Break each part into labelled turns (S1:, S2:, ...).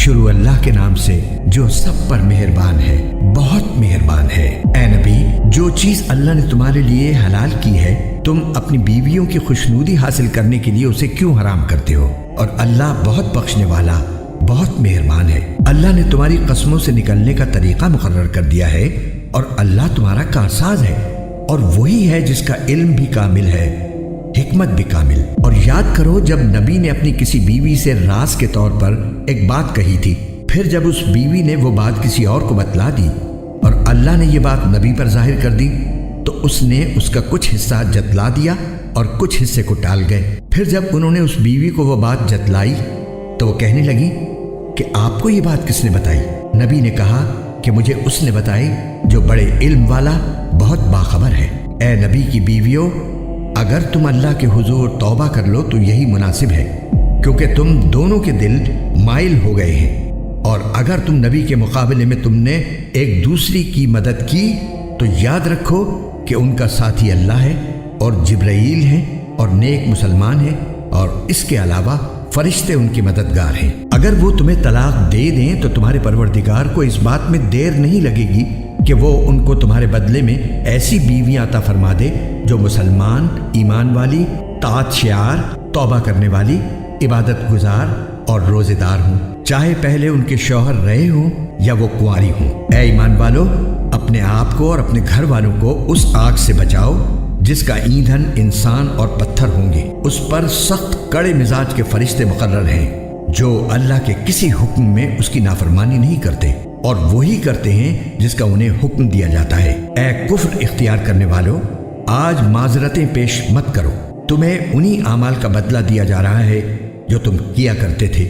S1: شروع اللہ کے نام سے جو سب پر مہربان ہے، بہت مہربان ہے۔ اے نبی، جو چیز اللہ نے تمہارے لیے حلال کی ہے تم اپنی بیویوں کی خوشنودی حاصل کرنے کے لیے اسے کیوں حرام کرتے ہو؟ اور اللہ بہت بخشنے والا، بہت مہربان ہے۔ اللہ نے تمہاری قسموں سے نکلنے کا طریقہ مقرر کر دیا ہے اور اللہ تمہارا کارساز ہے، اور وہی ہے جس کا علم بھی کامل ہے، حکمت بھی کامل۔ اور یاد کرو جب نبی نے اپنی کسی بیوی سے راز کے طور پر ایک بات کہی تھی، پھر جب اس بیوی نے وہ بات کسی اور کو بتلا دی اور اللہ نے یہ بات نبی پر ظاہر کر دی تو اس نے اس کا کچھ حصہ جتلا دیا اور کچھ حصے کو ٹال گئے۔ پھر جب انہوں نے اس بیوی کو وہ بات جتلائی تو وہ کہنے لگی کہ آپ کو یہ بات کس نے بتائی؟ نبی نے کہا کہ مجھے اس نے بتائی جو بڑے علم والا، بہت باخبر ہے۔ اے نبی کی بیویوں، اگر تم اللہ کے حضور توبہ کر لو تو یہی مناسب ہے، کیونکہ تم دونوں کے دل مائل ہو گئے ہیں، اور اگر تم نبی کے مقابلے میں تم نے ایک دوسری کی مدد کی تو یاد رکھو کہ ان کا ساتھی اللہ ہے اور جبرائیل ہیں اور نیک مسلمان ہیں، اور اس کے علاوہ فرشتے ان کی مددگار ہیں۔ اگر وہ تمہیں طلاق دے دیں تو تمہارے پروردگار کو اس بات میں دیر نہیں لگے گی کہ وہ ان کو تمہارے بدلے میں ایسی بیویاں عطا فرما دے جو مسلمان، ایمان والی، طاعت شعار، توبہ کرنے والی، عبادت گزار اور روزے دار ہوں، چاہے پہلے ان کے شوہر رہے ہوں یا وہ کنواری ہوں۔ اے ایمان والو، اپنے آپ کو اور اپنے گھر والوں کو اس آگ سے بچاؤ جس کا ایندھن انسان اور پتھر ہوں گے۔ اس پر سخت کڑے مزاج کے فرشتے مقرر ہیں جو اللہ کے کسی حکم میں اس کی نافرمانی نہیں کرتے، اور وہی کرتے ہیں جس کا انہیں حکم دیا جاتا ہے۔ اے کفر اختیار کرنے والو، آج معذرتیں پیش مت کرو، تمہیں انہی اعمال کا بدلہ دیا جا رہا ہے جو تم کیا کرتے تھے۔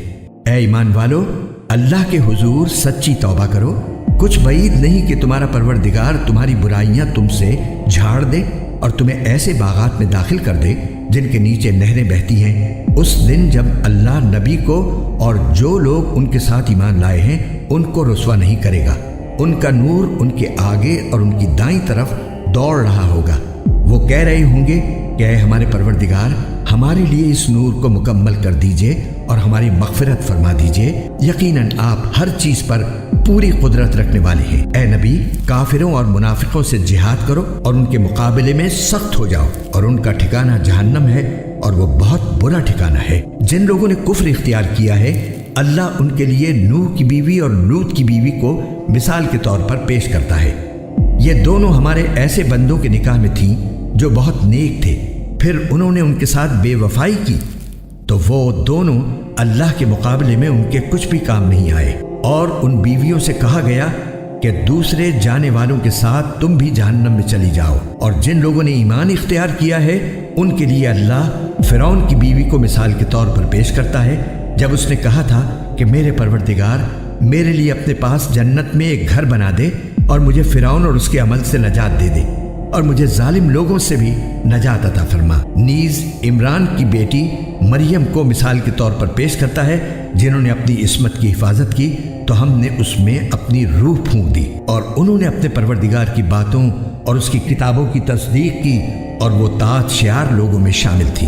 S1: اے ایمان والو، اللہ کے حضور سچی توبہ کرو، کچھ بعید نہیں کہ تمہارا پروردگار تمہاری برائیاں تم سے جھاڑ دے اور تمہیں ایسے باغات میں داخل کر دے جن کے نیچے نہریں بہتی ہیں۔ اس دن جب اللہ نبی کو اور جو لوگ ان کے ساتھ ایمان لائے ہیں ان کو رسوا نہیں کرے گا، ان کا نور ان کے آگے اور ان کی دائیں طرف دوڑ رہا ہوگا۔ وہ کہہ رہے ہوں گے کہ اے ہمارے پروردگار، ہمارے لیے اس نور کو مکمل کر دیجئے اور ہماری مغفرت فرما دیجئے، یقیناً آپ ہر چیز پر پوری قدرت رکھنے والے ہیں۔ اے نبی، کافروں اور منافقوں سے جہاد کرو اور ان کے مقابلے میں سخت ہو جاؤ، اور ان کا ٹھکانہ جہنم ہے اور وہ بہت برا ٹھکانہ ہے۔ جن لوگوں نے کفر اختیار کیا ہے اللہ ان کے لیے نوح کی بیوی اور لوط کی بیوی کو مثال کے طور پر پیش کرتا ہے۔ یہ دونوں ہمارے ایسے بندوں کے نکاح میں تھیں جو بہت نیک تھے، پھر انہوں نے ان کے ساتھ بے وفائی کی تو وہ دونوں اللہ کے مقابلے میں ان کے کچھ بھی کام نہیں آئے، اور ان بیویوں سے کہا گیا کہ دوسرے جانے والوں کے ساتھ تم بھی جہنم میں چلی جاؤ۔ اور جن لوگوں نے ایمان اختیار کیا ہے ان کے لیے اللہ فرعون کی بیوی کو مثال کے طور پر پیش کرتا ہے، جب اس نے کہا تھا کہ میرے پروردگار، میرے لیے اپنے پاس جنت میں ایک گھر بنا دے اور مجھے فرعون اور اس کے عمل سے نجات دے دے، اور مجھے ظالم لوگوں سے بھی نجات عطا فرما۔ نیز عمران کی بیٹی مریم کو مثال کے طور پر پیش کرتا ہے، جنہوں نے اپنی عصمت کی حفاظت کی تو ہم نے اس میں اپنی روح پھونک دی، اور انہوں نے اپنے پروردگار کی باتوں اور اس کی کتابوں کی تصدیق کی، اور وہ طاعت شعار لوگوں میں شامل تھی۔